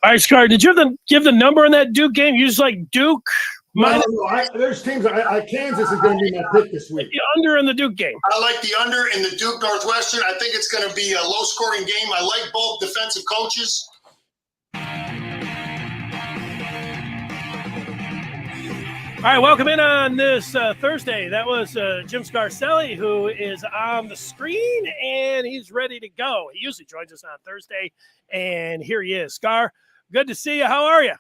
All right, Scar, did you give the number on that Duke game? You just like Duke? No, there's teams. Kansas is going to be my pick this week. The under in the Duke game. I like the under in the Duke Northwestern. I think it's going to be a low-scoring game. I like both defensive coaches. All right, welcome in on this Thursday. That was Jim Scarcelli, who is on the screen, and he's ready to go. He usually joins us on Thursday, and here he is. Scar, good to see you. How are you?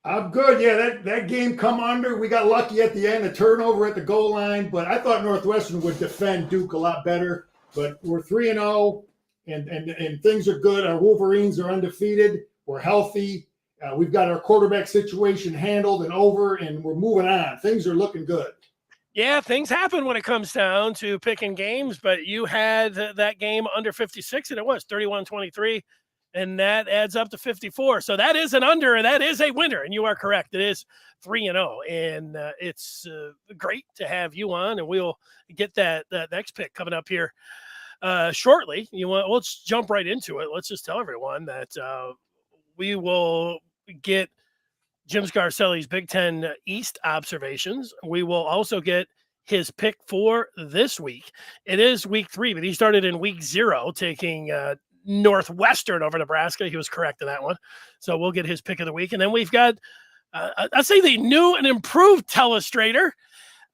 I'm good. Yeah, that game come under. We got lucky at the end, a turnover at the goal line, but I thought Northwestern would defend Duke a lot better. But we're 3-0, and things are good. Our Wolverines are undefeated. We're healthy. We've got our quarterback situation handled and over, and we're moving on. Things are looking good. Yeah, things happen when it comes down to picking games, but you had that game under 56, and it was 31-23, and that adds up to 54. So that is an under, and that is a winner, and you are correct. It is 3-0, and it's great to have you on, and we'll get that next pick coming up here shortly. Let's jump right into it. Let's just tell everyone that we will get Jim Scarcelli's Big Ten East observations. We will also get his pick for this week. It is week 3, but he started in week 0, taking Northwestern over Nebraska. He was correct in that one. So we'll get his pick of the week. And then we've got, I'd say, the new and improved Telestrator.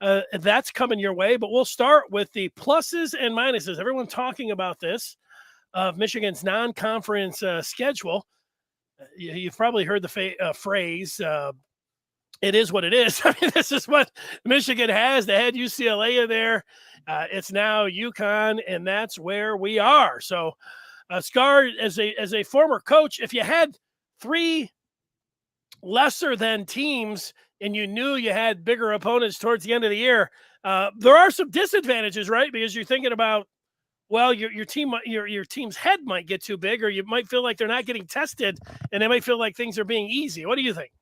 That's coming your way, but we'll start with the pluses and minuses. Everyone talking about this, of Michigan's non-conference schedule. You've probably heard the phrase, it is what it is. I mean, this is what Michigan has. They had UCLA in there. It's now UConn, and that's where we are. So, Scar, as a former coach, if you had 3 lesser than teams and you knew you had bigger opponents towards the end of the year, there are some disadvantages, right? Because you're thinking about, well, your team's head might get too big, or you might feel like they're not getting tested, and they might feel like things are being easy. What do you think?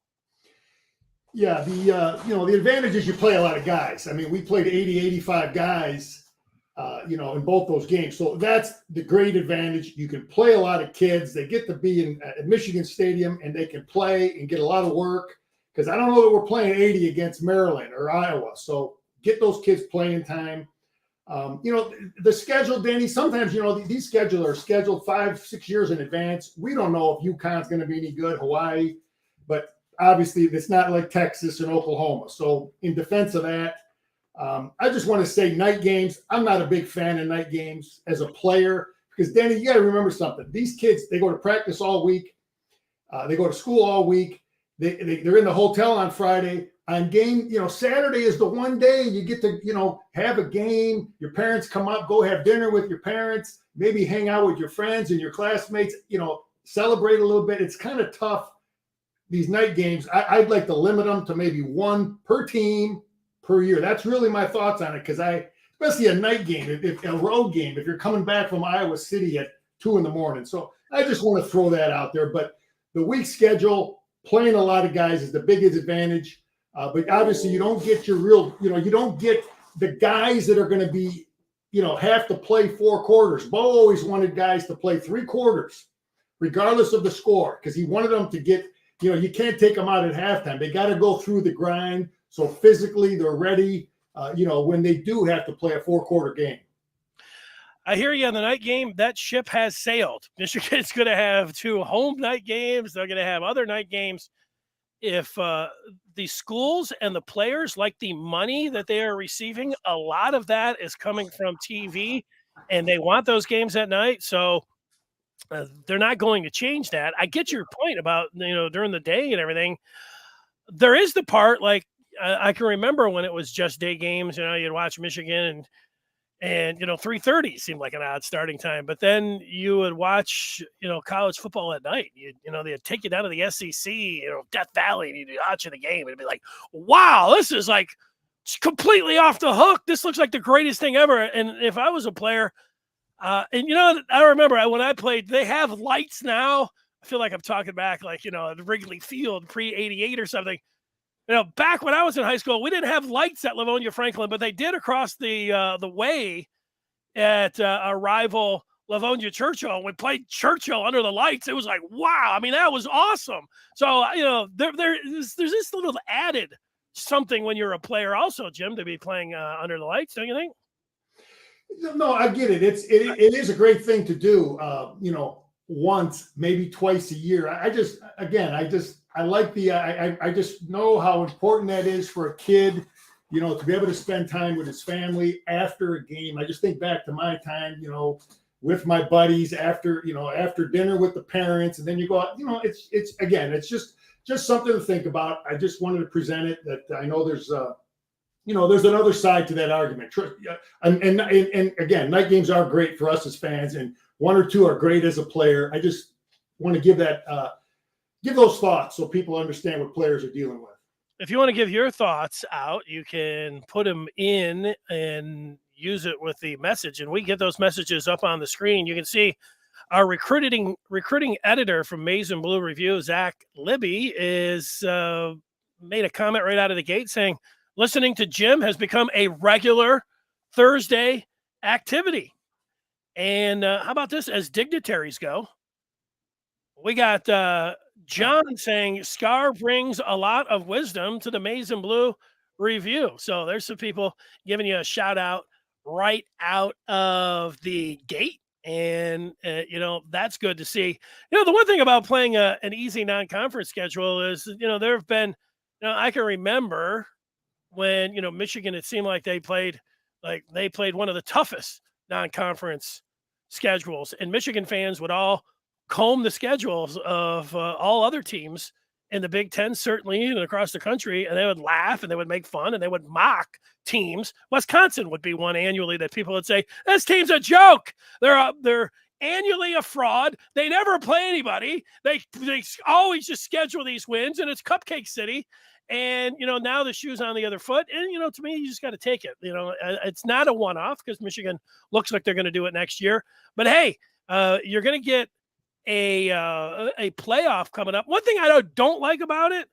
Yeah, the advantage is you play a lot of guys. I mean, we played 80, 85 guys, in both those games. So that's the great advantage. You can play a lot of kids. They get to be at Michigan Stadium, and they can play and get a lot of work, because I don't know that we're playing 80 against Maryland or Iowa. So get those kids playing time. The schedule, Danny, sometimes, these schedules are scheduled 5-6 years in advance. We don't know if UConn's going to be any good, Hawaii, but obviously it's not like Texas and Oklahoma. So in defense of that, I just want to say night games. I'm not a big fan of night games as a player, because, Danny, you got to remember something. These kids, they go to practice all week. They go to school all week. They're in the hotel on Friday. On game, Saturday is the one day you get to, have a game. Your parents come up, go have dinner with your parents, maybe hang out with your friends and your classmates, celebrate a little bit. It's kind of tough, these night games. I'd like to limit them to maybe 1 per team per year. That's really my thoughts on it, because especially a night game, if a road game, if you're coming back from Iowa City at 2 a.m. So I just want to throw that out there. But the week schedule, playing a lot of guys is the biggest advantage. But obviously you don't get your real, you don't get the guys that are going to be, have to play 4 quarters. Bo always wanted guys to play 3 quarters, regardless of the score, because he wanted them to get, you can't take them out at halftime. They got to go through the grind. So physically they're ready, when they do have to play a 4-quarter game. I hear you on the night game. That ship has sailed. Michigan's going to have 2 home night games. They're going to have other night games. If the schools and the players like the money that they are receiving, a lot of that is coming from TV, and they want those games at night. So they're not going to change that. I get your point about, during the day and everything. There is the part, like, I can remember when it was just day games, you'd watch Michigan and 3:30 seemed like an odd starting time, but then you would watch, college football at night. They'd take you down to the SEC, Death Valley, and you'd watch the game. It'd be like, wow, this is like completely off the hook. This looks like the greatest thing ever. And if I was a player, I remember when I played, they have lights now. I feel like I'm talking back, like, at Wrigley Field pre-'88 or something. Back when I was in high school, we didn't have lights at Livonia Franklin, but they did across the way at a rival Livonia Churchill. We played Churchill under the lights. It was like, wow. I mean, that was awesome. So, there's this little added something when you're a player also, Jim, to be playing under the lights, don't you think? No, I get it. It is a great thing to do. Once, maybe twice a year. I just know how important that is for a kid, to be able to spend time with his family after a game. I just think back to my time, with my buddies after dinner with the parents, and then you go out, it's just something to think about. I just wanted to present it, that I know there's there's another side to that argument. And again, night games are great for us as fans, and one or two are great as a player. I just want to give those thoughts so people understand what players are dealing with. If you want to give your thoughts out, you can put them in and use it with the message, and we get those messages up on the screen. You can see our recruiting editor from Maize and Blue Review, Zach Libby, is made a comment right out of the gate saying, listening to Jim has become a regular Thursday activity. And how about this? As dignitaries go, we got John saying Scar brings a lot of wisdom to the Maize and Blue Review. So there's some people giving you a shout out right out of the gate. And, that's good to see. The one thing about playing an easy non-conference schedule is, there have been, I can remember when, Michigan, it seemed like they played one of the toughest non-conference schedules, and Michigan fans would all comb the schedules of all other teams in the Big Ten, certainly, and across the country, and they would laugh and they would make fun and they would mock teams. Wisconsin would be one annually that people would say, this team's a joke. They're annually a fraud. They never play anybody. They always just schedule these wins, and it's Cupcake City. And, now the shoe's on the other foot. And, to me, you just got to take it. It's not a one-off because Michigan looks like they're going to do it next year. But, hey, you're going to get a playoff coming up. One thing I don't like about it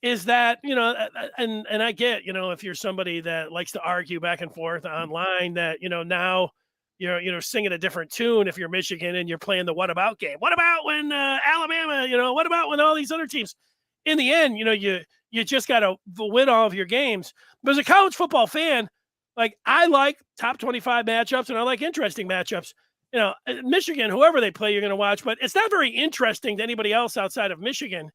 is that, and I get, if you're somebody that likes to argue back and forth online that, now you're singing a different tune if you're Michigan and you're playing the what about game. What about when Alabama, what about when all these other teams? In the end, you just got to win all of your games. But as a college football fan, I like top 25 matchups and I like interesting matchups. Michigan, whoever they play, you're going to watch, but it's not very interesting to anybody else outside of Michigan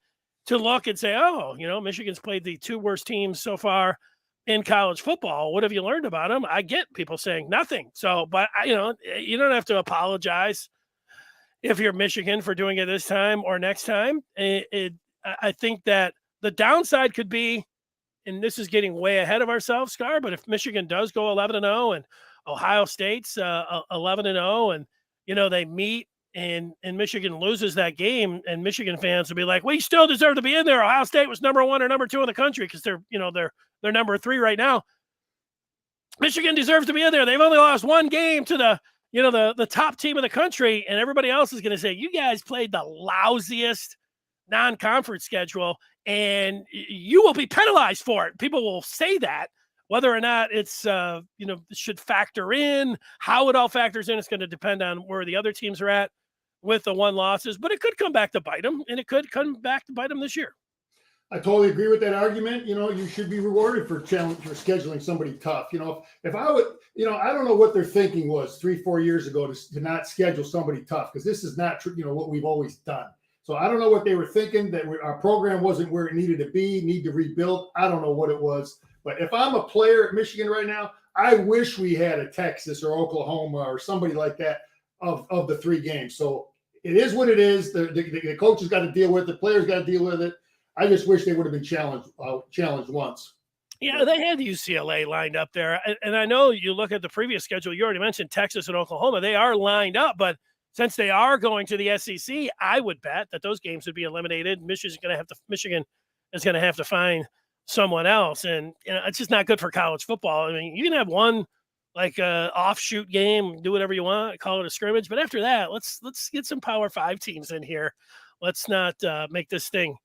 to look and say, oh, Michigan's played the two worst teams so far in college football. What have you learned about them? I get people saying nothing. So, but you don't have to apologize if you're Michigan for doing it this time or next time. I think that the downside could be, and this is getting way ahead of ourselves, Scar, but if Michigan does go 11-0 and Ohio State's 11-0 and, they meet and Michigan loses that game, and Michigan fans will be like, we still deserve to be in there. Ohio State was number 1 or number 2 in the country because they're number 3 right now. Michigan deserves to be in there. They've only lost one game to the top team in the country, and everybody else is going to say, you guys played the lousiest non-conference schedule, and you will be penalized for it. People will say that. Whether or not it's, should factor in, how it all factors in, it's going to depend on where the other teams are at with the one losses. But it could come back to bite them, and it could come back to bite them this year. I totally agree with that argument. You should be rewarded for scheduling somebody tough. If I would, I don't know what their thinking was 3-4 years ago to not schedule somebody tough, because this is not, what we've always done. So I don't know what they were thinking, that our program wasn't where it needed to be, need to rebuild. I don't know what it was. But if I'm a player at Michigan right now, I wish we had a Texas or Oklahoma or somebody like that of the 3 games. So it is what it is. The coaches got to deal with it. The players got to deal with it. I just wish they would have been challenged once. Yeah, they had UCLA lined up there. And I know you look at the previous schedule, you already mentioned Texas and Oklahoma. They are lined up, but since they are going to the SEC, I would bet that those games would be eliminated. Michigan is going to have to find someone else, and it's just not good for college football. I mean, you can have one offshoot game, do whatever you want, call it a scrimmage, but after that, let's get some Power 5 teams in here. Let's not make this thing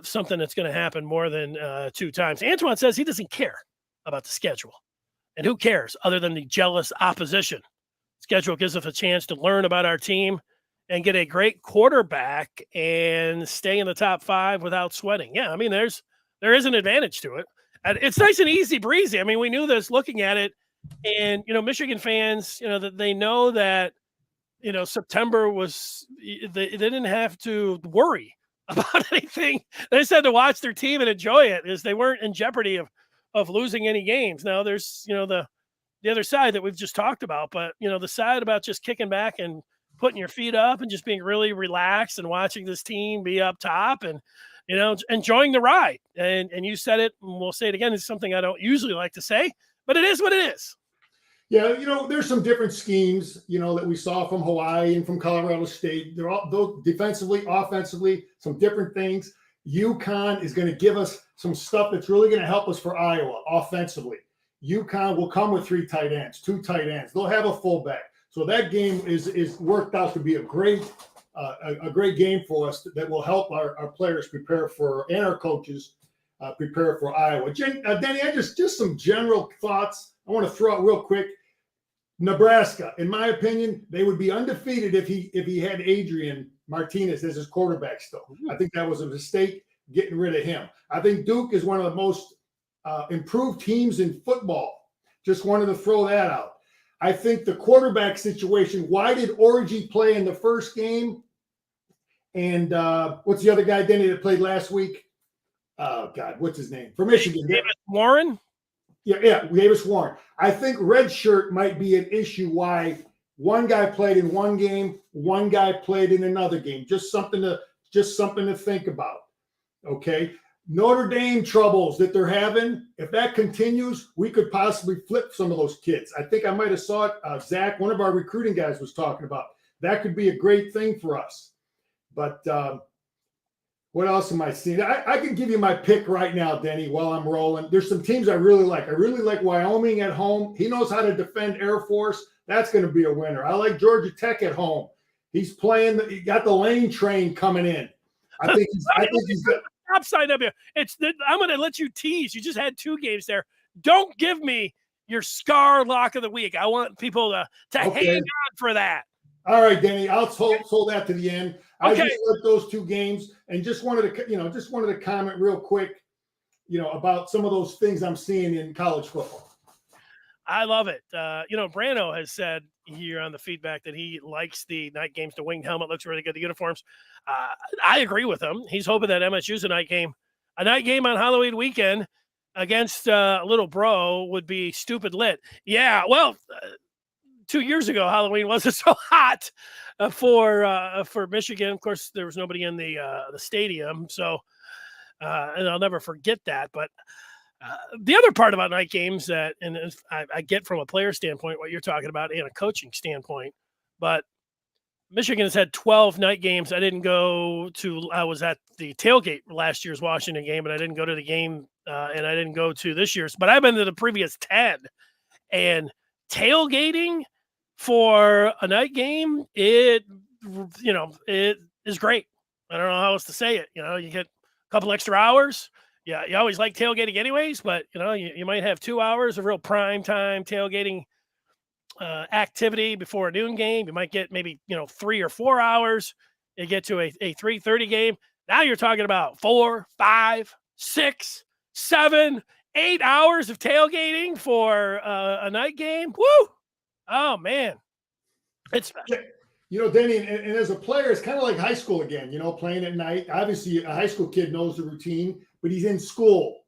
something that's going to happen more than 2 times. Antoine says he doesn't care about the schedule, and who cares other than the jealous opposition? It's schedule gives us a chance to learn about our team and get a great quarterback and stay in the top 5 without sweating. Yeah, I mean, there is an advantage to it. And it's nice and easy breezy. I mean, we knew this looking at it, and Michigan fans, that they know that September was they didn't have to worry about anything. They just had to watch their team and enjoy it, as they weren't in jeopardy of losing any games. Now there's the other side that we've just talked about, but the side about just kicking back and putting your feet up and just being really relaxed and watching this team be up top and enjoying the ride. And you said it, and we'll say it again. It's something I don't usually like to say, but it is what it is. Yeah, there's some different schemes, that we saw from Hawaii and from Colorado State. They're all both defensively, offensively, some different things. UConn is going to give us some stuff that's really going to help us for Iowa offensively. UConn will come with 3 tight ends, 2 tight ends. They'll have a fullback. So that game is worked out to be a great game for us that will help our players prepare for, and our coaches prepare for Iowa. Denny, just some general thoughts I want to throw out real quick. Nebraska, in my opinion, they would be undefeated if he had Adrian Martinez as his quarterback still. I think that was a mistake getting rid of him. I think Duke is one of the most improved teams in football. Just wanted to throw that out. I think the quarterback situation, why did Orji play in the first game? And what's the other guy, Denny, that played last week? Oh, God, what's his name? For Michigan. Davis Warren? Yeah, Davis Warren. I think red shirt might be an issue why one guy played in one game, one guy played in another game. Just something to think about. Okay. Notre Dame troubles that they're having. If that continues, we could possibly flip some of those kids. I think I might have saw it. Zach, one of our recruiting guys, was talking about that could be a great thing for us. But what else am I seeing? I can give you my pick right now, Denny, while I'm rolling. There's some teams I really like. I really like Wyoming at home. He knows how to defend Air Force. That's going to be a winner. I like Georgia Tech at home. He got the lane train coming in. I think he's got. Top side of you. I'm going to let you tease. You just had 2 games there. Don't give me your Scar lock of the week. I want people to hang on for that. All right, Denny. I'll hold that to the end. I just like those 2 games, and just wanted to comment real quick, about some of those things I'm seeing in college football. I love it. Brano has said here on the feedback that he likes the night games. The winged helmet looks really good. The uniforms. I agree with him. He's hoping that MSU's a night game on Halloween weekend against Little Bro would be stupid lit. Yeah. Well, 2 years ago, Halloween wasn't so hot for Michigan. Of course, there was nobody in the stadium. So, and I'll never forget that. But the other part about night games that, and I get from a player standpoint what you're talking about and a coaching standpoint, but Michigan has had 12 night games. I was at the tailgate last year's Washington game, but I didn't go to the game, and I didn't go to this year's, but I've been to the previous 10. And tailgating for a night game, it is great. I don't know how else to say it. You get a couple extra hours. Yeah, you always like tailgating anyways, but you might have 2 hours of real prime time tailgating activity before a noon game. You might get maybe 3 or 4 hours. You get to a 3:30 game. Now you're talking about 4, 5, 6, 7, 8 hours of tailgating for a night game. Woo! Oh man, it's special. Denny, and as a player, it's kind of like high school again. Playing at night. Obviously, a high school kid knows the routine, but he's in school.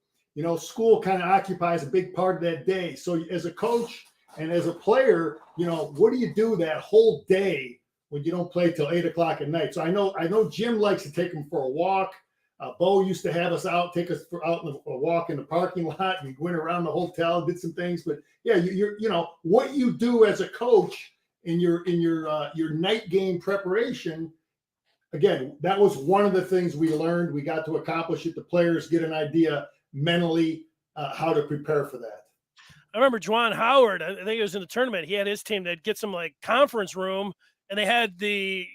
School kind of occupies a big part of that day. So as a coach and as a player, what do you do that whole day when you don't play till 8 o'clock at night? So I know Jim likes to take him for a walk. Bo used to have us take us out on a walk in the parking lot. We went around the hotel, did some things. But yeah, what you do as a coach in your night game preparation. Again, that was one of the things we learned. We got to accomplish it. The players get an idea mentally how to prepare for that. I remember Juwan Howard. I think it was in the tournament. He had his team that get some like conference room, and they had the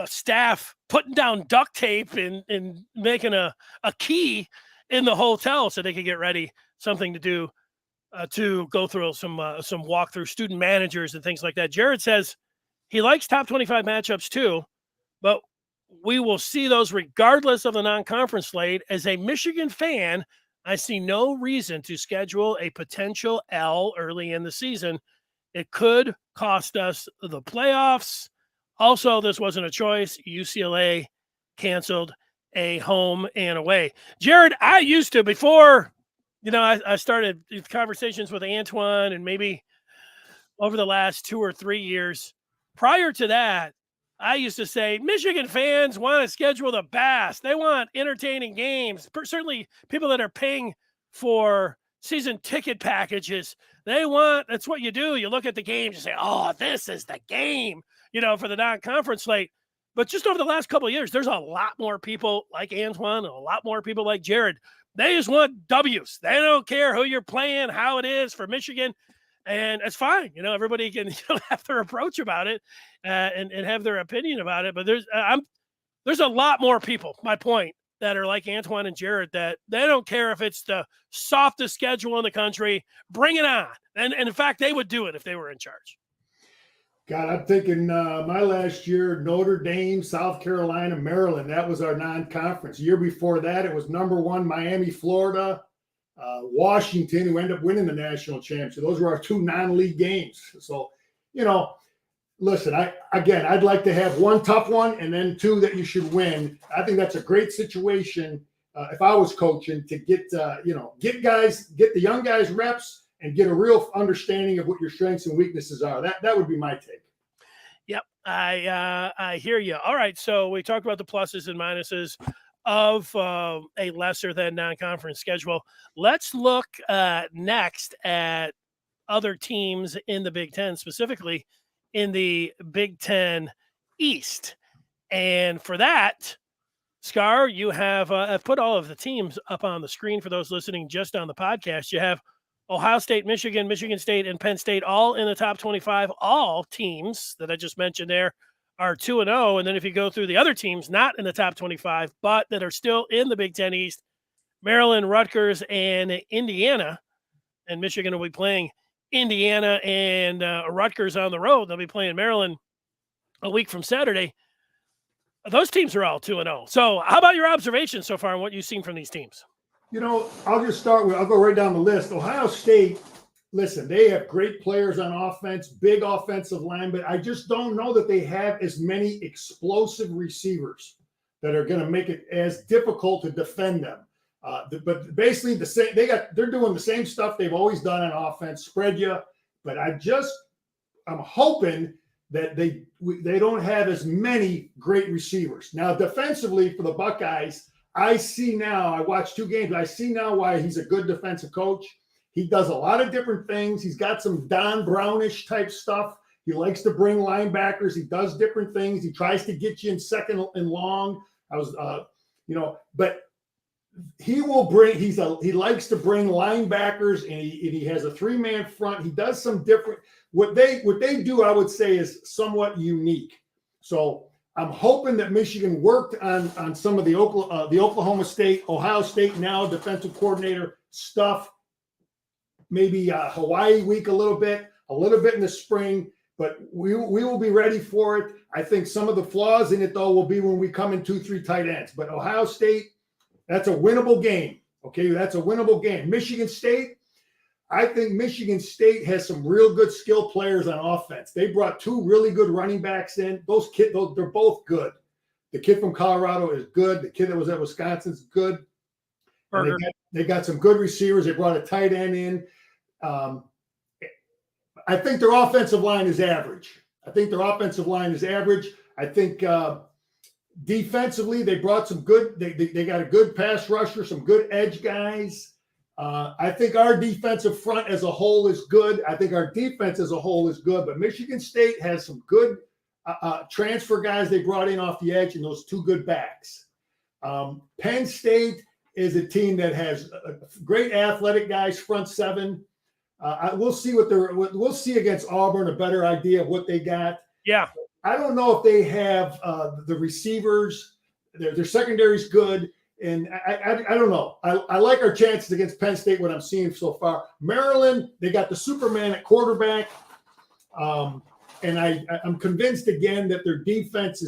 staff putting down duct tape and making a key in the hotel so they could get ready, something to do to go through some walkthrough student managers and things like that. Jared says he likes top 25 matchups too, but we will see those regardless of the non-conference slate. As a Michigan fan, I see no reason to schedule a potential L early in the season. It could cost us the playoffs. Also, this wasn't a choice. UCLA canceled a home and away. Jared, I used to, before, I started conversations with Antoine and maybe over the last 2 or 3 years. Prior to that, I used to say Michigan fans want to schedule the best. They want entertaining games. Certainly people that are paying for season ticket packages, that's what you do. You look at the games and say, oh, this is the game, for the non-conference slate. But just over the last couple of years, there's a lot more people like Antoine and a lot more people like Jared. They just want W's. They don't care who you're playing, how it is for Michigan. And it's fine. Everybody can have their approach about it and have their opinion about it. But there's a lot more people, my point, that are like Antoine and Jared, that they don't care if it's the softest schedule in the country. Bring it on. And in fact, they would do it if they were in charge. God, I'm thinking my last year, Notre Dame, South Carolina, Maryland. That was our non-conference. Year before that, it was number 1, Miami, Florida, Washington, who ended up winning the national championship. Those were our 2 non-league games. So, listen, I'd like to have 1 tough one and then 2 that you should win. I think that's a great situation if I was coaching to get the young guys reps and get a real understanding of what your strengths and weaknesses are. That would be my take. Yep, I hear you. All right, so we talked about the pluses and minuses of a lesser than non-conference schedule. Let's look next at other teams in the Big Ten, specifically in the Big Ten East. And for that, Scar, you have I've put all of the teams up on the screen for those listening just on the podcast. You have Ohio State, Michigan, Michigan State, and Penn State all in the top 25. All teams that I just mentioned there are 2-0. And then if you go through the other teams not in the top 25, but that are still in the Big Ten East, Maryland, Rutgers, and Indiana. And Michigan will be playing Indiana and Rutgers on the road. They'll be playing Maryland a week from Saturday. Those teams are all 2-0. So how about your observations so far and what you've seen from these teams? I'll just start with, I'll go right down the list. Ohio State, listen, they have great players on offense, big offensive line, but I just don't know that they have as many explosive receivers that are going to make it as difficult to defend them. But basically they're doing the same stuff they've always done on offense, spread you. But I'm hoping that they don't have as many great receivers. Now, defensively for the Buckeyes, I watched 2 games. I see now why he's a good defensive coach. He does a lot of different things. He's got some Don Brownish type stuff. He likes to bring linebackers. He does different things. He tries to get you in second and long. But he likes to bring linebackers, and he has a 3-man front. He does some different. What they do, I would say, is somewhat unique. So I'm hoping that Michigan worked on some of the Oklahoma State, Ohio State now defensive coordinator stuff. Maybe Hawaii week a little bit in the spring, but we will be ready for it. I think some of the flaws in it, though, will be when we come in 2-3 tight ends. But Ohio State, that's a winnable game. Okay, that's a winnable game. Michigan State, I think Michigan State has some real good skill players on offense. They brought 2 really good running backs in. Those kids, they're both good. The kid from Colorado is good. The kid that was at Wisconsin is good. They got some good receivers. They brought a tight end in. I think their offensive line is average. I think defensively, they brought some good. They got a good pass rusher, some good edge guys. I think our defensive front as a whole is good. I think our defense as a whole is good. But Michigan State has some good transfer guys they brought in off the edge and those 2 good backs. Penn State is a team that has great athletic guys, front 7. We'll see we'll see against Auburn, a better idea of what they got. Yeah. I don't know if they have the receivers. Their secondary is good. And I don't know. I like our chances against Penn State, what I'm seeing so far. Maryland, they got the Superman at quarterback. And I'm convinced again that their defense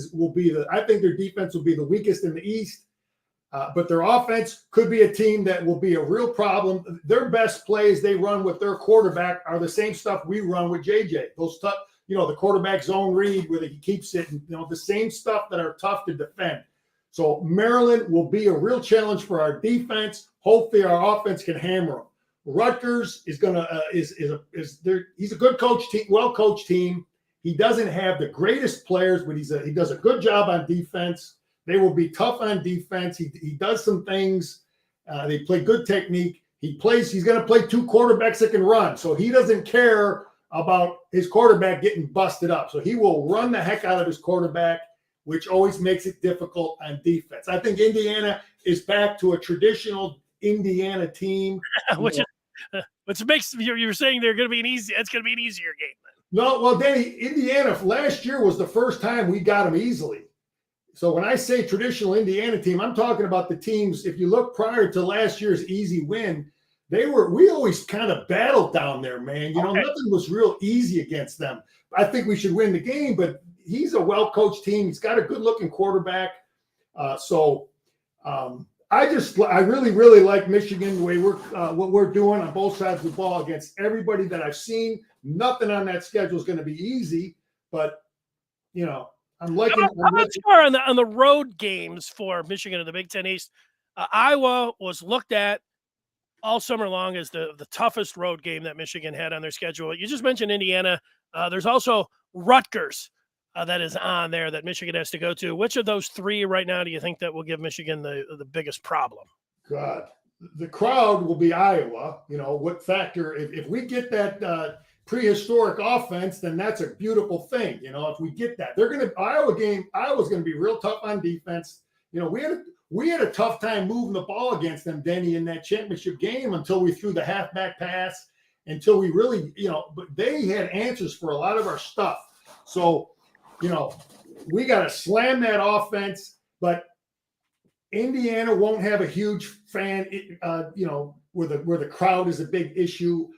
I think their defense will be the weakest in the East. But their offense could be a team that will be a real problem. Their best plays they run with their quarterback are the same stuff we run with JJ. Those tough, the quarterback zone read where he keeps it, and, the same stuff that are tough to defend. So Maryland will be a real challenge for our defense. Hopefully our offense can hammer them. Rutgers is he's a good coach team, well-coached team. He doesn't have the greatest players, but he does a good job on defense. They will be tough on defense. He does some things. They play good technique. He's going to play two quarterbacks that can run. So he doesn't care about his quarterback getting busted up. So he will run the heck out of his quarterback, which always makes it difficult on defense. I think Indiana is back to a traditional Indiana team. Which makes you're saying it's going to be an easier game then. No, well, Danny, Indiana last year was the first time we got them easily. So when I say traditional Indiana team, I'm talking about the teams. If you look prior to last year's easy win, we always kind of battled down there, man. Nothing was real easy against them. I think we should win the game, but he's a well-coached team. He's got a good-looking quarterback. I really, really like Michigan, the way what we're doing on both sides of the ball against everybody that I've seen. Nothing on that schedule is going to be easy, but I'm liking. How about score on the road games for Michigan in the Big Ten East? Iowa was looked at all summer long as the toughest road game that Michigan had on their schedule. You just mentioned Indiana. There's also Rutgers that is on there that Michigan has to go to. Which of those three right now do you think that will give Michigan the biggest problem? God, the crowd will be Iowa. What factor? If we get that prehistoric offense, then that's a beautiful thing. If we get that, Iowa's going to be real tough on defense. We had a tough time moving the ball against them, Denny, in that championship game until we threw the halfback pass, until we really, but they had answers for a lot of our stuff. So, we got to slam that offense, but Indiana won't have a huge fan, where the crowd is a big issue.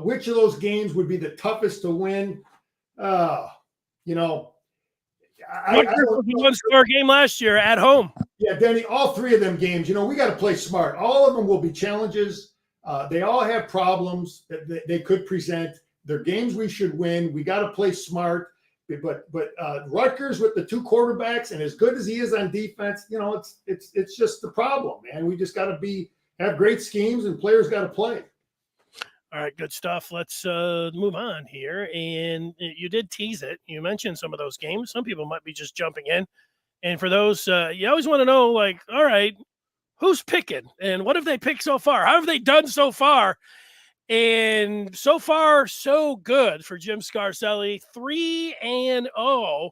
Which of those games would be the toughest to win? One score game last year at home. Yeah, Denny, all three of them games, we got to play smart. All of them will be challenges. They all have problems that they could present. They're games we should win. We got to play smart. But Rutgers with the two quarterbacks, and as good as he is on defense, it's just the problem, man. We just got to have great schemes, and players got to play. All right, good stuff. Let's move on here. And you did tease it. You mentioned some of those games. Some people might be just jumping in. And for those, you always want to know, all right, who's picking? And what have they picked so far? How have they done so far? And so far, so good for Jim Scarcelli. 3-0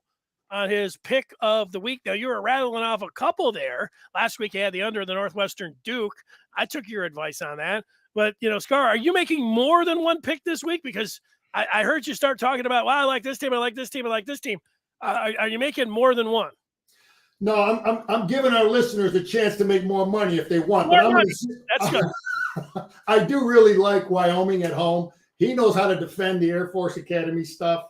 on his pick of the week. Now, you were rattling off a couple there. Last week, you had the under the Northwestern Duke. I took your advice on that. But, Scar, are you making more than one pick this week? Because I heard you start talking about, I like this team, I like this team, I like this team. Are you making more than one? No, I'm giving our listeners a chance to make more money if they want. That's good. I do really like Wyoming at home. He knows how to defend the Air Force Academy stuff.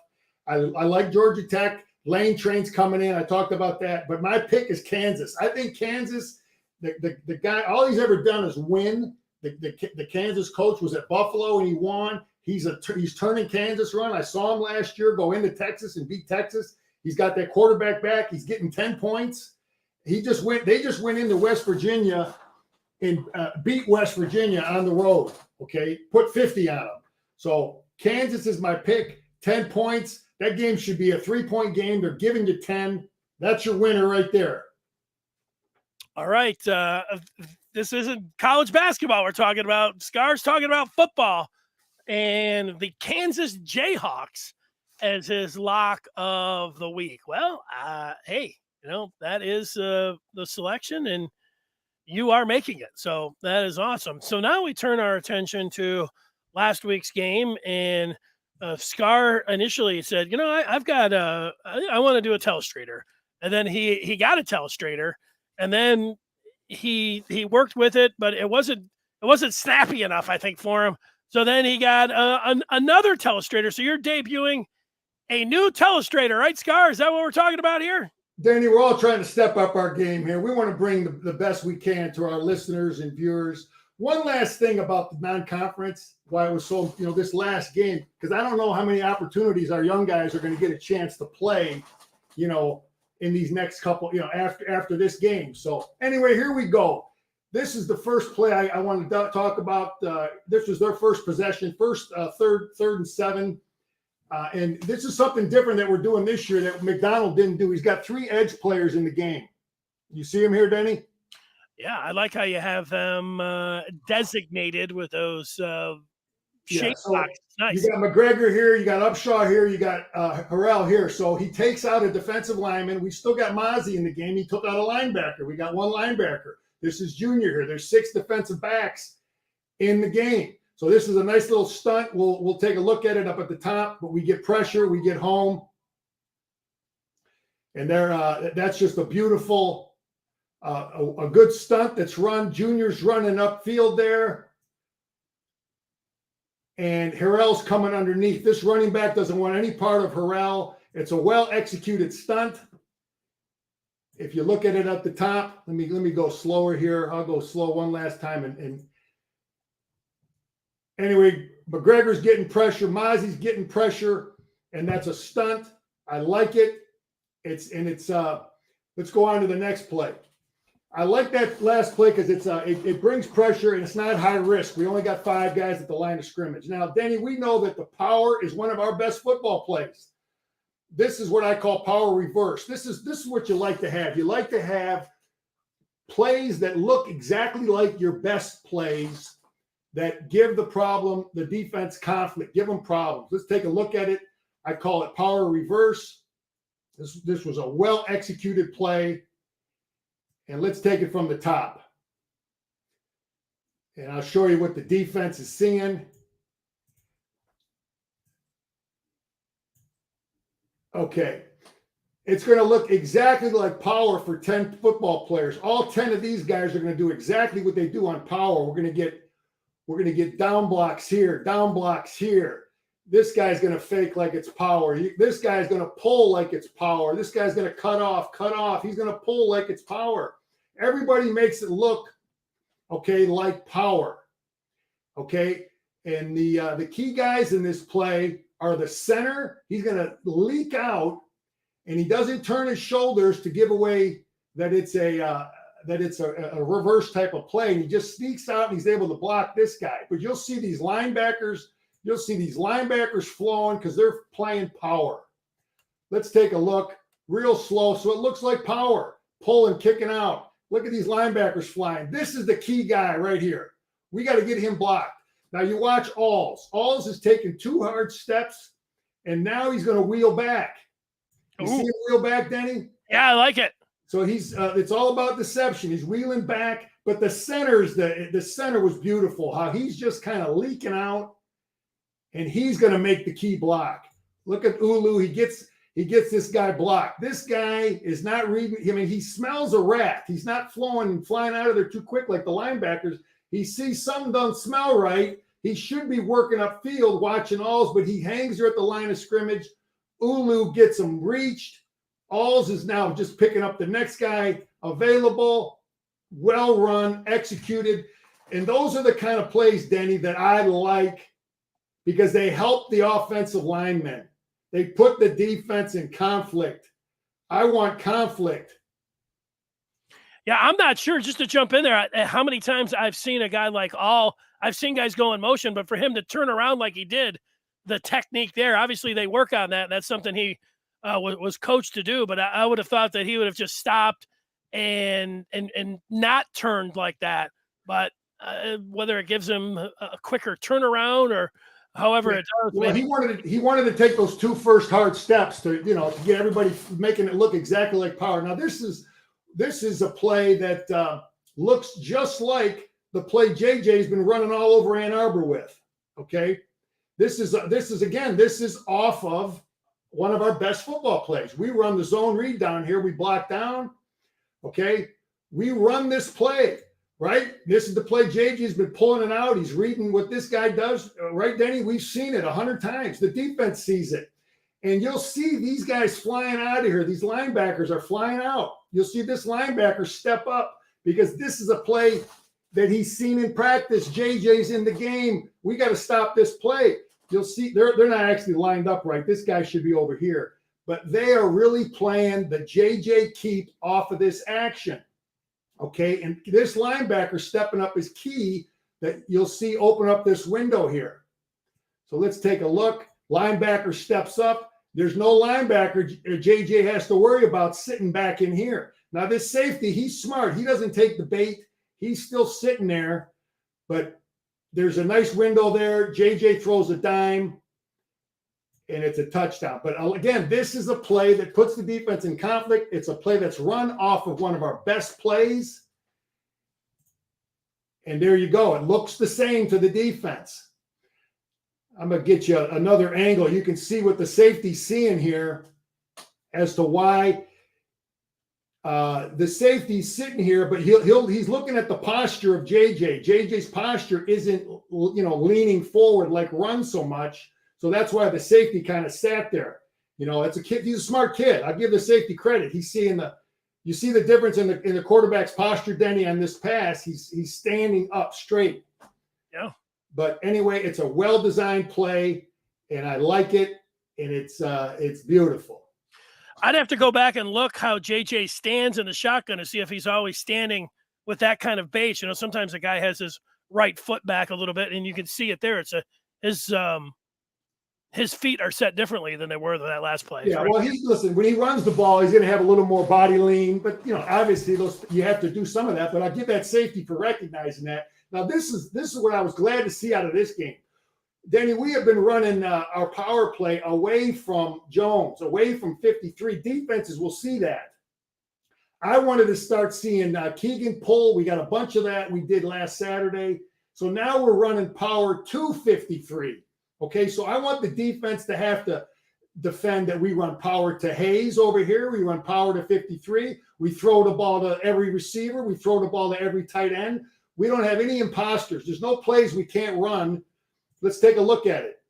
I like Georgia Tech. Lane Train's coming in. I talked about that. But my pick is Kansas. I think Kansas, the guy, all he's ever done is win. The Kansas coach was at Buffalo and he won. He's turning Kansas run. I saw him last year go into Texas and beat Texas. He's got that quarterback back. He's getting 10 points. They just went into West Virginia and beat West Virginia on the road. Okay, put 50 on them. So Kansas is my pick. 10 points. That game should be a 3-point game. They're giving you 10. That's your winner right there. All right. This isn't college basketball we're talking about. Scar's talking about football. And the Kansas Jayhawks as his lock of the week. Well, hey, that is the selection, and you are making it. So that is awesome. So now we turn our attention to last week's game, and Scar initially said, I've got I want to do a Telestrator. And then he got a Telestrator, and then he worked with it, but it wasn't snappy enough, I think, for him. So then he got another Telestrator. So you're debuting a new Telestrator, right, Scar? Is that what we're talking about here? Danny, we're all trying to step up our game here. We want to bring the best we can to our listeners and viewers. One last thing about the non-conference, why it was so, this last game, because I don't know how many opportunities our young guys are going to get a chance to play, in these next couple, after this game. So anyway, here we go. This is the first play I wanted to talk about. This was their first possession, third and 7. And this is something different that we're doing this year that McDonald didn't do. He's got 3 edge players in the game. You see him here, Denny? Yeah, I like how you have them designated with those shape boxes. Nice. You got McGregor here, you got Upshaw here, you got Harrell here. So he takes out a defensive lineman. We still got Mozzie in the game. He took out a linebacker. We got 1 linebacker. This is Junior here. There's 6 defensive backs in the game. So this is a nice little stunt. We'll take a look at it up at the top, but we get pressure, we get home. And that's just a beautiful a good stunt that's run. Junior's running upfield there. And Harrell's coming underneath. This running back doesn't want any part of Harrell. It's a well-executed stunt. If you look at it at the top, let me go slower here. I'll go slow one last time. And anyway, McGregor's getting pressure. Mozzie's getting pressure. And that's a stunt. I like it. Let's go on to the next play. I like that last play because it brings pressure and it's not high risk. We only got 5 guys at the line of scrimmage. Now, Denny, we know that the power is one of our best football plays. This is what I call power reverse. This is what you like to have. You like to have plays that look exactly like your best plays that give the defense conflict, give them problems. Let's take a look at it. I call it power reverse. This was a well-executed play. And let's take it from the top. And I'll show you what the defense is seeing. Okay. It's going to look exactly like power for 10 football players. All 10 of these guys are going to do exactly what they do on power. We're going to get down blocks here, down blocks here. This guy's going to fake like it's power. This guy's going to pull like it's power. This guy's going to cut off. He's going to pull like it's power. Everybody makes it look, okay, like power. Okay. And the key guys in this play are the center. He's going to leak out, and he doesn't turn his shoulders to give away that it's a reverse type of play. And he just sneaks out and he's able to block this guy. But you'll see these linebackers flowing because they're playing power. Let's take a look real slow. So it looks like power, pulling, kicking out. Look at these linebackers flying. This is the key guy right here. We got to get him blocked. Now you watch Alls. Alls is taking 2 hard steps, and now he's going to wheel back. You see him wheel back, Denny? Yeah, I like it. So it's all about deception. He's wheeling back, but the center was beautiful. How he's just kind of leaking out, and he's going to make the key block. Look at Ulu. He gets this guy blocked. This guy is not reading. I mean, he smells a rat. He's not flying out of there too quick like the linebackers. He sees something doesn't smell right. He should be working upfield, watching Alls, but he hangs there at the line of scrimmage. Ulu gets him reached. Alls is now just picking up the next guy available, well run, executed. And those are the kind of plays, Denny, that I like because they help the offensive linemen. They put the defense in conflict. I want conflict. Yeah, I'm not sure, just to jump in there, how many times I've seen a guy like I've seen guys go in motion, but for him to turn around like he did, the technique there, obviously they work on that. That's something he was coached to do, but I would have thought that he would have just stopped and not turned like that. But whether it gives him a quicker turnaround or however it does. Well, he wanted to take those 2 first hard steps to get everybody making it look exactly like power. Now this is a play that looks just like the play JJ's been running all over Ann Arbor with. Okay, this is off of one of our best football plays. We run the zone read down here. We block down. Okay, we run this play, right? This is the play JJ's been pulling it out. He's reading what this guy does, right, Denny? We've seen it 100 times. The defense sees it. And you'll see these guys flying out of here. These linebackers are flying out. You'll see this linebacker step up because this is a play that he's seen in practice. JJ's in the game. We got to stop this play. You'll see they're not actually lined up right. This guy should be over here. But they are really playing the JJ keep off of this action. Okay, and this linebacker stepping up is key that you'll see open up this window here. So let's take a look. Linebacker steps up. There's no linebacker JJ has to worry about sitting back in here. Now this safety, he's smart. He doesn't take the bait. He's still sitting there, but there's a nice window there. JJ throws a dime, and it's a touchdown. But again, this is a play that puts the defense in conflict. It's a play that's run off of one of our best plays. And there you go. It looks the same to the defense. I'm going to get you another angle. You can see what the safety's seeing here as to why the safety's sitting here, but he's looking at the posture of JJ. JJ's posture isn't, leaning forward like run so much. So that's why the safety kind of sat there. It's a kid. He's a smart kid. I'll give the safety credit. He's seeing you see the difference in the quarterback's posture, Denny, on this pass. He's standing up straight. Yeah. But anyway, it's a well-designed play, and I like it, and it's beautiful. I'd have to go back and look how JJ stands in the shotgun to see if he's always standing with that kind of base. Sometimes a guy has his right foot back a little bit, and you can see it there. It's his feet are set differently than they were in that last play. Yeah, right? well, listen, when he runs the ball, he's going to have a little more body lean, but obviously you have to do some of that. But I give that safety for recognizing that. Now, this is what I was glad to see out of this game. Danny, we have been running our power play away from Jones, away from 53. Defenses will see that. I wanted to start seeing Keegan pull. We got a bunch of that we did last Saturday. So now we're running power to 53. Okay, so I want the defense to have to defend that we run power to Hayes over here. We run power to 53. We throw the ball to every receiver. We throw the ball to every tight end. We don't have any imposters. There's no plays we can't run. Let's take a look at it.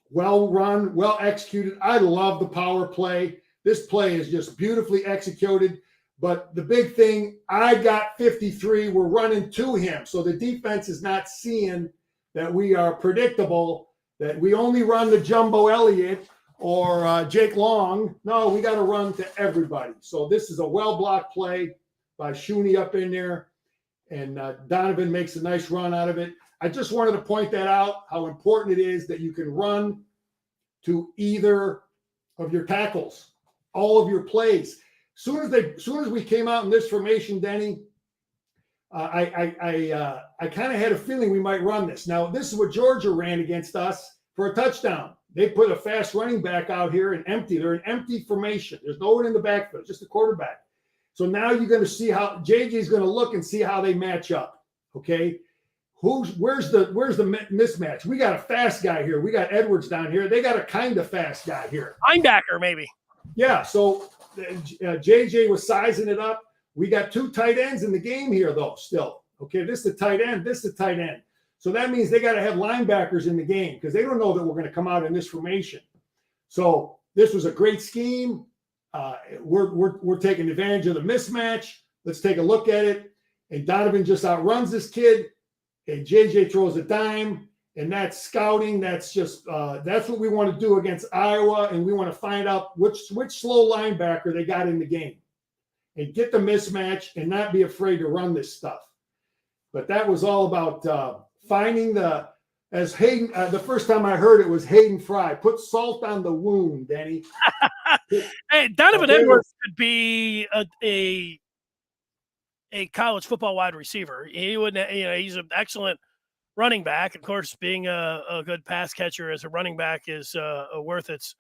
Well run, well executed. I love the power play. This play is just beautifully executed. But the big thing, I got 53. We're running to him. So the defense is not seeing that we are predictable, that we only run to Jumbo Elliott or Jake Long. No, we got to run to everybody. So this is a well-blocked play by Shooney up in there. And Donovan makes a nice run out of it. I just wanted to point that out, how important it is that you can run to either of your tackles, all of your plays. Soon as we came out in this formation, Denny, I kind of had a feeling we might run this. Now, this is what Georgia ran against us for a touchdown. They put a fast running back out here and empty. They're an empty formation. There's no one in the backfield, just a quarterback. So now you're going to see how JJ is going to look and see how they match up. Okay. Where's the mismatch? We got a fast guy here. We got Edwards down here. They got a kind of fast guy here. Linebacker, maybe. Yeah. So JJ was sizing it up. We got two tight ends in the game here, though, still. Okay. This is the tight end. This is the tight end. So that means they got to have linebackers in the game because they don't know that we're going to come out in this formation. So this was a great scheme. We're taking advantage of the mismatch. Let's take a look at it. And Donovan just outruns this kid. And JJ throws a dime. And that's scouting. That's just that's what we want to do against Iowa. And we want to find out which slow linebacker they got in the game. And get the mismatch and not be afraid to run this stuff. But that was all about finding as Hayden, the first time I heard it was Hayden Fry. Put salt on the wound, Danny. Hey, Donovan Edwards could be a college football wide receiver. He would, he's an excellent running back. Of course, being a good pass catcher as a running back is worth its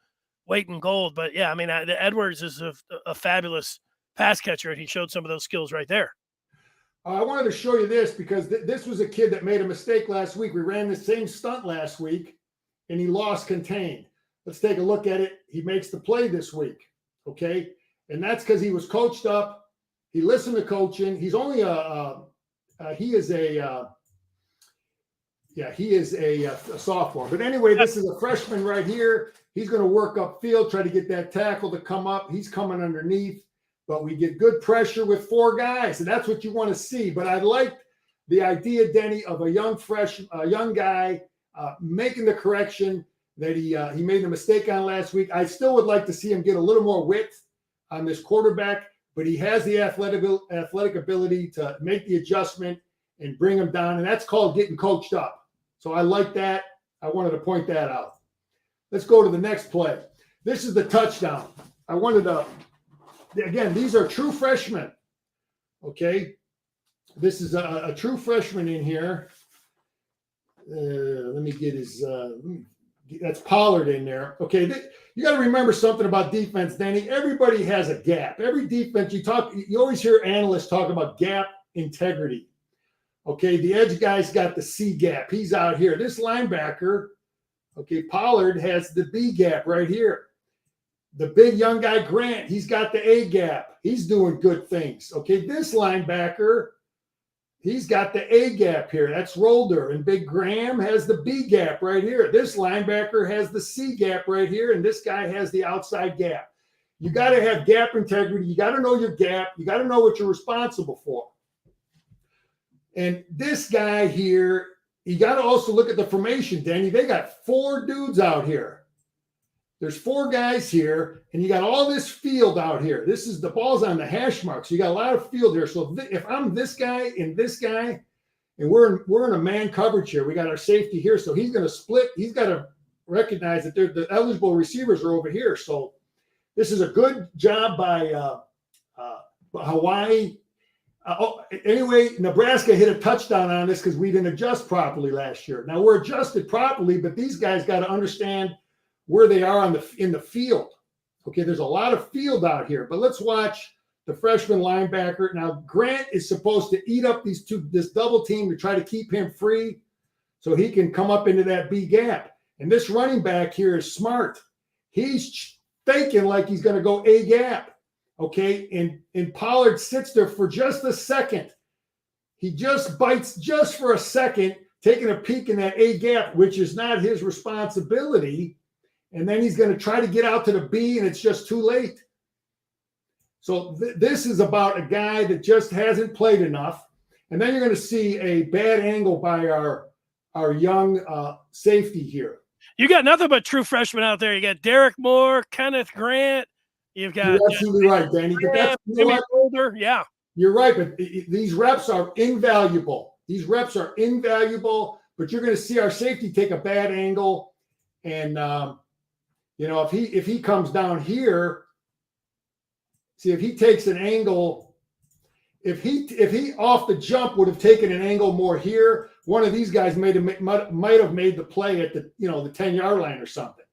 weight in gold. But yeah, I mean, Edwards is a fabulous pass catcher, and he showed some of those skills right there. I wanted to show you this because this was a kid that made a mistake last week. We ran the same stunt last week, and he lost contained. Let's take a look at it. He makes the play this week, okay? And that's because he was coached up. He listened to coaching. He's only he is a sophomore. But anyway, this is a freshman right here. He's going to work upfield, try to get that tackle to come up. He's coming underneath, but we get good pressure with 4 guys, and that's what you want to see. But I like the idea, Denny, of a young guy making the correction that he made a mistake on last week. I still would like to see him get a little more width on this quarterback, but he has the athletic ability to make the adjustment and bring him down, and that's called getting coached up. So I like that. I wanted to point that out. Let's go to the next play. This is the touchdown. I wanted to, again, these are true freshmen, okay? This is a true freshman in here. Let me get his, that's Pollard in there. Okay, you got to remember something about defense, Danny. Everybody has a gap. Every defense, you always hear analysts talk about gap integrity. Okay, the edge guy's got the C gap. He's out here. This linebacker, okay, Pollard has the B gap right here. The big young guy, Grant, he's got the A gap. He's doing good things. Okay, this linebacker, he's got the A gap here. That's Rolder. And Big Graham has the B gap right here. This linebacker has the C gap right here. And this guy has the outside gap. You got to have gap integrity. You got to know your gap. You got to know what you're responsible for. And this guy here, you got to also look at the formation, Danny. They got 4 dudes out here. There's 4 guys here, and you got all this field out here. This is the ball's on the hash mark, so you got a lot of field here. So if I'm this guy, and we're in a man coverage here, we got our safety here, so he's going to split. He's got to recognize that the eligible receivers are over here. So this is a good job by Hawaii. Anyway, Nebraska hit a touchdown on this because we didn't adjust properly last year. Now we're adjusted properly, but these guys got to understand where they are in the field. Okay, there's a lot of field out here, but let's watch the freshman linebacker. Now Grant is supposed to eat up this double team to try to keep him free so he can come up into that B gap. And this running back here is smart. He's faking like he's going to go A gap. Okay, and Pollard sits there for just a second. He just bites just for a second, taking a peek in that A gap, which is not his responsibility. And then he's going to try to get out to the B, and it's just too late. So this is about a guy that just hasn't played enough. And then you're going to see a bad angle by our young safety here. You got nothing but true freshmen out there. You got Derek Moore, Kenneth Grant. You've got You're absolutely right, Danny. But that's, Jimmy Older. Yeah. You're right, but these reps are invaluable. These reps are invaluable, but you're going to see our safety take a bad angle. And, if he comes down here, see, if he takes an angle, if he off the jump would have taken an angle more here, one of these guys might have made the play at the 10-yard line or something.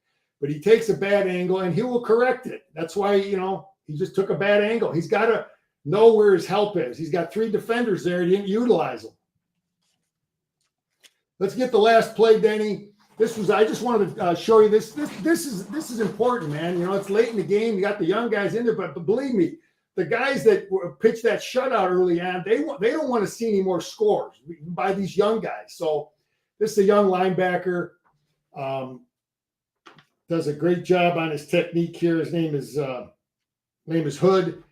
But he takes a bad angle and he will correct it. That's why, he just took a bad angle. He's got to know where his help is. He's got 3 defenders there. He didn't utilize them. Let's get the last play, Denny. I just wanted to show you this. This is important, man. It's late in the game. You got the young guys in there, but believe me, the guys that pitched that shutout early on, they don't want to see any more scores by these young guys. So this is a young linebacker. Does a great job on his technique here. His name is Hood.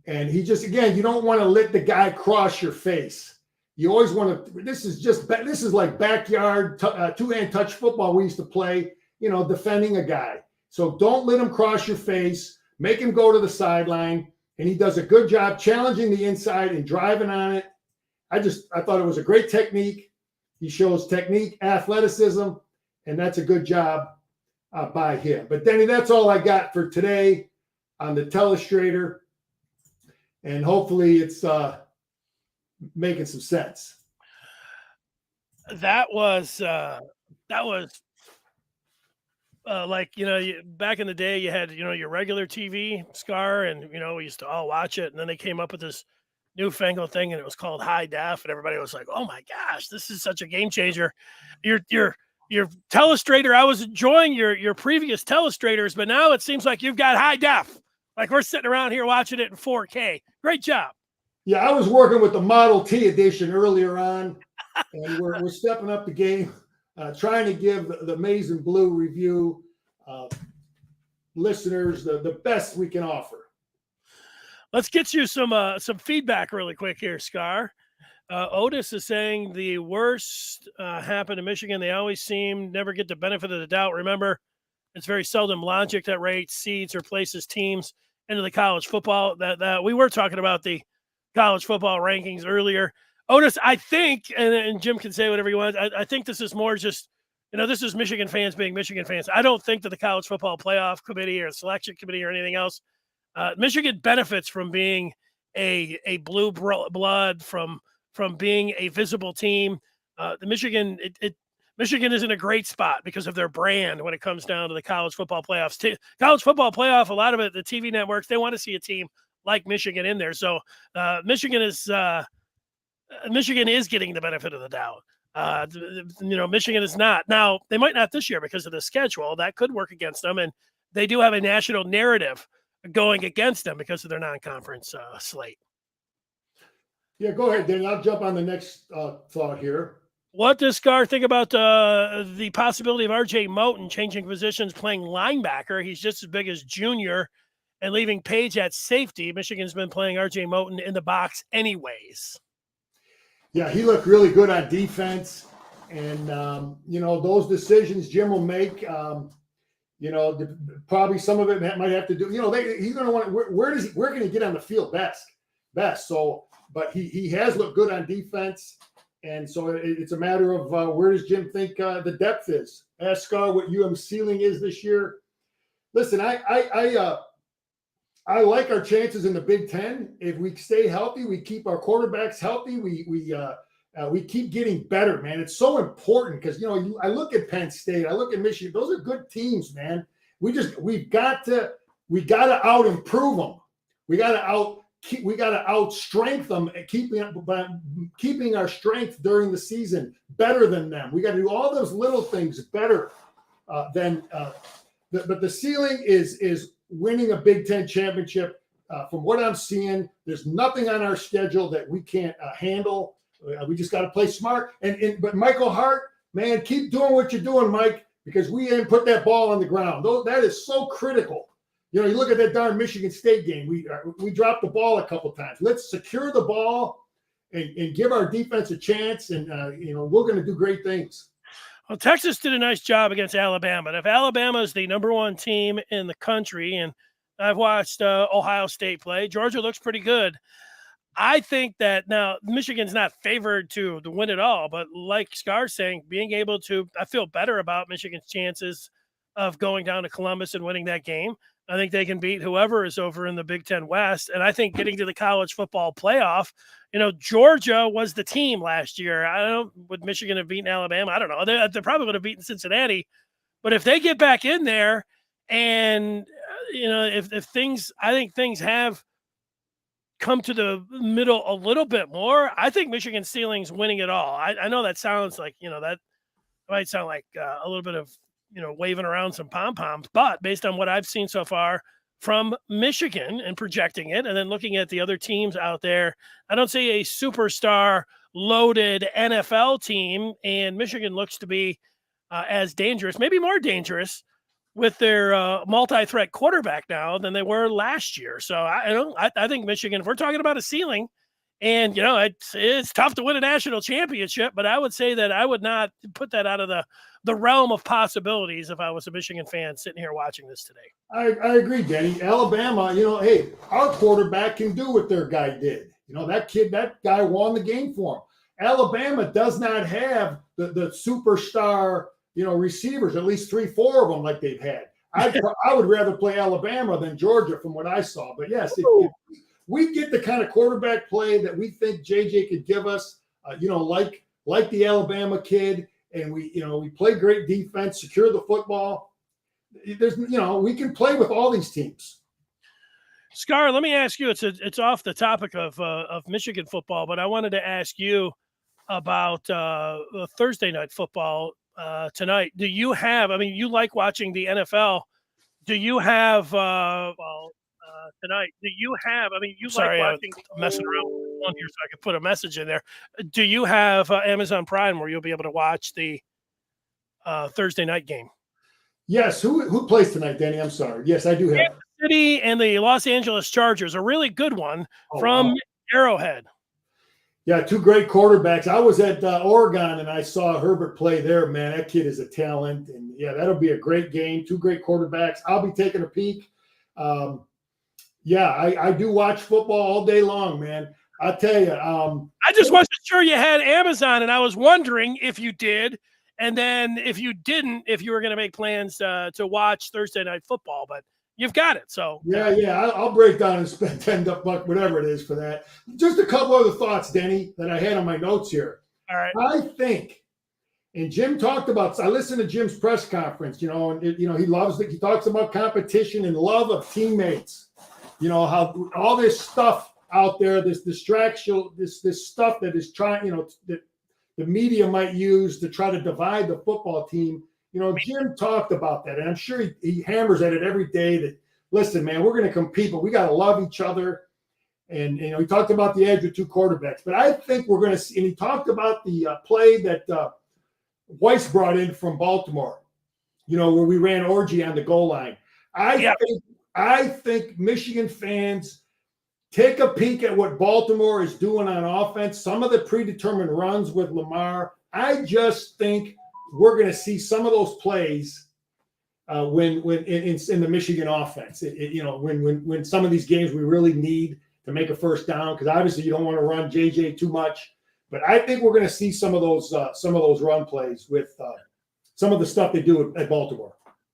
And he just, again, you don't want to let the guy cross your face. You always want to, this is like backyard two-hand touch football we used to play, defending a guy. So don't let him cross your face. Make him go to the sideline. And he does a good job challenging the inside and driving on it. I thought it was a great technique. He shows technique, athleticism, and that's a good job by him. But Denny, that's all I got for today on the Telestrator, and hopefully it's making some sense. That was like, back in the day you had, your regular TV, Scar, and, we used to all watch it. And then they came up with this newfangled thing and it was called high def. And everybody was like, oh my gosh, this is such a game changer. Your Telestrator, I was enjoying your previous Telestrators, but now it seems like you've got high def. Like we're sitting around here watching it in 4K. Great job. Yeah, I was working with the Model T edition earlier on, and we're stepping up the game, trying to give the Maize and Blue review listeners the best we can offer. Let's get you some feedback really quick here, Scar. Otis is saying the worst happened in Michigan. They always seem never get the benefit of the doubt. Remember, it's very seldom logic that rates, seeds, or places teams into the college football. That we were talking about the college football rankings earlier. Otis, I think, and Jim can say whatever he wants. I think this is more just, this is Michigan fans being Michigan fans. I don't think that the college football playoff committee or selection committee or anything else. Michigan benefits from being a blue blood, from being a visible team. The Michigan is in a great spot because of their brand when it comes down to the college football playoffs. College football playoff, a lot of it, the TV networks, they want to see a team like Michigan in there. So Michigan is getting the benefit of the doubt. Michigan is not. Now, they might not this year because of the schedule. That could work against them, and they do have a national narrative going against them because of their non-conference slate. Yeah, go ahead, Danny. I'll jump on the next thought here. What does Scar think about the possibility of R.J. Moten changing positions, playing linebacker? He's just as big as Junior, and leaving Page at safety. Michigan's been playing R.J. Moten in the box anyways. Yeah, he looked really good on defense. And, those decisions Jim will make, probably some of it might have to do, he's going to want, where can he get on the field best? So, but he has looked good on defense. And so it's a matter of where does Jim think the depth is? Ask Scar what UM's ceiling is this year. Listen, I like our chances in the Big Ten. If we stay healthy, we keep our quarterbacks healthy. We keep getting better, man. It's so important because I look at Penn State, I look at Michigan. Those are good teams, man. We've got to out improve them. We got to out strength them, keeping our strength during the season better than them. We got to do all those little things better than. But the ceiling is winning a Big Ten championship. From what I'm seeing, there's nothing on our schedule that we can't handle. We just got to play smart. But Michael Hart, man, keep doing what you're doing, Mike, because we didn't put that ball on the ground. That is so critical. You look at that darn Michigan State game. We dropped the ball a couple times. Let's secure the ball and give our defense a chance. And we're going to do great things. Well, Texas did a nice job against Alabama. And if Alabama is the number one team in the country, and I've watched Ohio State play, Georgia looks pretty good. I think that now Michigan's not favored to win it all, but like Scar's saying, being able to, I feel better about Michigan's chances of going down to Columbus and winning that game. I think they can beat whoever is over in the Big Ten West. And I think getting to the college football playoff, Georgia was the team last year. I don't know, would Michigan have beaten Alabama? I don't know. They probably would have beaten Cincinnati. But if they get back in there and, if things, I think things have come to the middle a little bit more, I think Michigan's ceiling's winning it all. I know that sounds like, that might sound like a little bit of, waving around some pom-poms, but based on what I've seen so far from Michigan and projecting it, and then looking at the other teams out there, I don't see a superstar loaded NFL team, and Michigan looks to be as dangerous, maybe more dangerous, with their multi-threat quarterback now than they were last year. So I think Michigan, if we're talking about a ceiling, and it's tough to win a national championship, but I would say that I would not put that out of the realm of possibilities if I was a Michigan fan sitting here watching this today. I agree, Denny. Alabama, hey, our quarterback can do what their guy did. That guy won the game for him. Alabama does not have the superstar, receivers, at least 3-4 of them like they've had. I would rather play Alabama than Georgia from what I saw. But yes, if we get the kind of quarterback play that we think JJ could give us, like the Alabama kid, and we play great defense, secure the football. We can play with all these teams. Scar, let me ask you. It's off the topic of Michigan football, but I wanted to ask you about Thursday night football tonight. Do you have? I mean, you like watching the NFL. Do you have? Tonight, do you have? I mean, you like watching. Messing around with the phone here so I can put a message in there. Do you have Amazon Prime where you'll be able to watch the Thursday night game? Yes. Who plays tonight, Danny? I'm sorry. Yes, I do have. Kansas City and the Los Angeles Chargers, a really good one from Wow. Arrowhead. Yeah, two great quarterbacks. I was at Oregon and I saw Herbert play there. Man, that kid is a talent. And yeah, that'll be a great game. Two great quarterbacks. I'll be taking a peek. Yeah, I do watch football all day long, man. I'll tell you. I just wasn't sure you had Amazon, and I was wondering if you did. And then if you didn't, if you were going to make plans to watch Thursday night football, but you've got it. So yeah, I'll break down and spend $10, whatever it is for that. Just a couple other thoughts, Denny, that I had on my notes here. All right. I think, and Jim talked about. I listened to Jim's press conference. He loves that. He talks about competition and love of teammates. How all this stuff out there, this distraction, this stuff that is trying, that the media might use to try to divide the football team. Jim talked about that, and I'm sure he hammers at it every day that, listen, man, we're going to compete, but we got to love each other. And, he talked about the edge with two quarterbacks. But I think we're going to see, and he talked about the play that Weiss brought in from Baltimore, where we ran orgy on the goal line. I think Michigan fans take a peek at what Baltimore is doing on offense, some of the predetermined runs with Lamar. I just think we're going to see some of those plays when in the Michigan offense. When some of these games we really need to make a first down, because obviously you don't want to run JJ too much. But I think we're going to see some of those run plays with some of the stuff they do at Baltimore.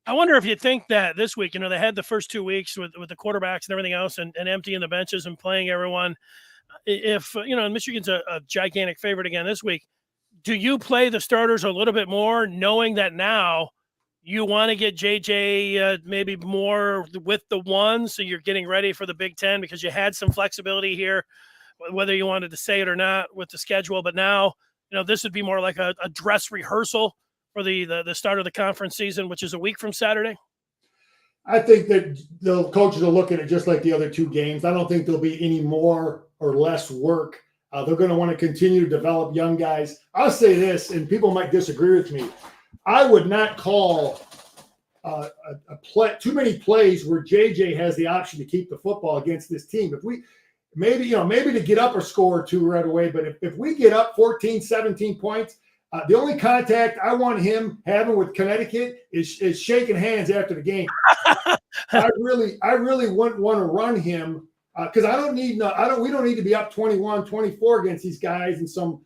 I wonder if you think that this week, they had the first 2 weeks with the quarterbacks and everything else and emptying the benches and playing everyone. If, Michigan's a gigantic favorite again this week, do you play the starters a little bit more, knowing that now you want to get JJ maybe more with the one, so you're getting ready for the Big Ten because you had some flexibility here, whether you wanted to say it or not with the schedule. But now, this would be more like a dress rehearsal for the start of the conference season, which is a week from Saturday? I think that the coaches will look at it just like the other two games. I don't think there'll be any more or less work. They're going to want to continue to develop young guys. I'll say this, and people might disagree with me. I would not call too many plays where JJ has the option to keep the football against this team. If we maybe to get up a score or two right away, but if we get up 14, 17 points, the only contact I want him having with Connecticut is shaking hands after the game. I really wouldn't want to run him because we don't need to be up 21, 24 against these guys, and some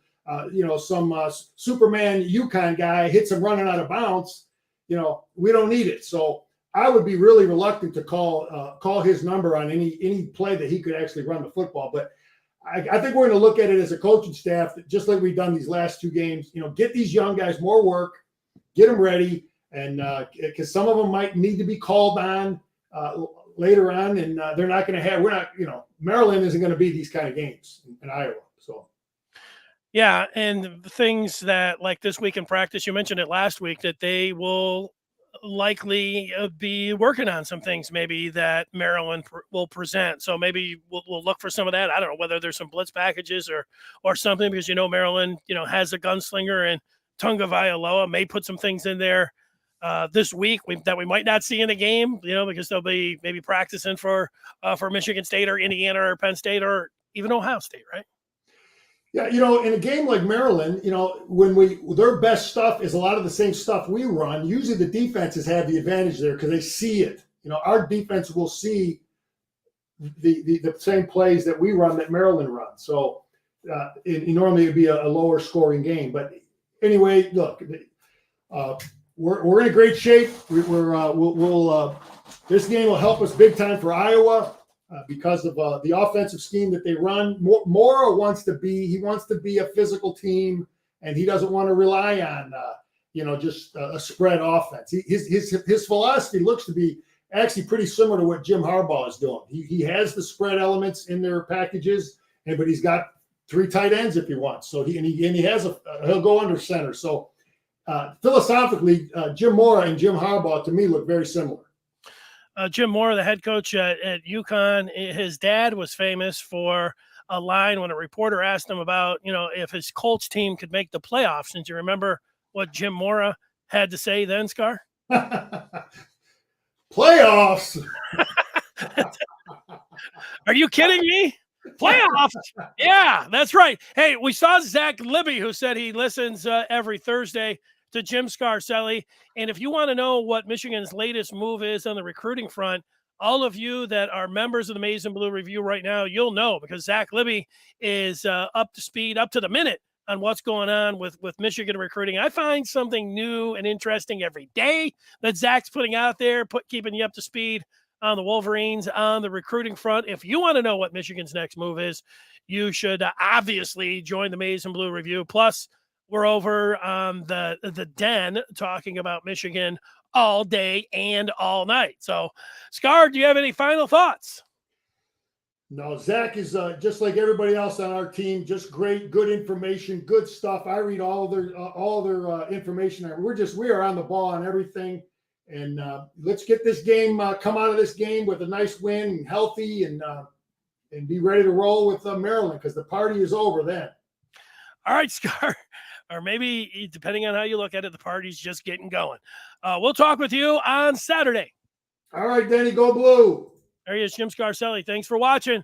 Superman UConn guy hits him running out of bounds. We don't need it. So I would be really reluctant to call his number on any play that he could actually run the football. But I think we're going to look at it as a coaching staff, just like we've done these last two games. Get these young guys more work, get them ready, and because some of them might need to be called on later on, and they're not going to have. We're not, Maryland isn't going to be these kind of games in Iowa. So. Yeah, and things that like this week in practice, you mentioned it last week, that they will likely be working on some things maybe that Maryland will present. So maybe we'll look for some of that. I don't know whether there's some blitz packages or something, because Maryland has a gunslinger, and Tunga Vailoa may put some things in there this week that we might not see in the game, because they'll be maybe practicing for Michigan State or Indiana or Penn State or even Ohio State, right? Yeah, in a game like Maryland, when their best stuff is a lot of the same stuff we run, usually the defenses have the advantage there because they see it. Our defense will see the same plays that we run that Maryland runs. So normally it'd be a lower scoring game. But anyway, look, we're in a great shape. We'll this game will help us big time for Iowa. Because of the offensive scheme that they run. Mora wants to be a physical team, and he doesn't want to rely on just a spread offense. His philosophy looks to be actually pretty similar to what Jim Harbaugh is doing. He has the spread elements in their packages, but he's got 3 tight ends if he wants. So he'll go under center. So philosophically, Jim Mora and Jim Harbaugh to me look very similar. Jim Mora, the head coach at UConn, his dad was famous for a line when a reporter asked him about, if his Colts team could make the playoffs. And do you remember what Jim Mora had to say then, Scar? Playoffs. Are you kidding me? Playoffs. Yeah, that's right. Hey, we saw Zach Libby, who said he listens every Thursday to Jim Scarcelli. And if you want to know what Michigan's latest move is on the recruiting front, all of you that are members of the Maize and Blue Review right now, you'll know, because Zach Libby is up to speed, up to the minute on what's going on with Michigan recruiting. I find something new and interesting every day that Zach's putting out there, keeping you up to speed on the Wolverines on the recruiting front. If you want to know what Michigan's next move is, you should obviously join the Maize and Blue Review. Plus, we're over on the Den talking about Michigan all day and all night. So, Scar, do you have any final thoughts? No, Zach is just like everybody else on our team. Just great, good information, good stuff. I read all their information. We are on the ball on everything. And let's get this game, come out of this game with a nice win, and healthy, and be ready to roll with Maryland, because the party is over then. All right, Scar. Or maybe, depending on how you look at it, the party's just getting going. We'll talk with you on Saturday. All right, Danny, go Blue. There he is, Jim Scarcelli. Thanks for watching.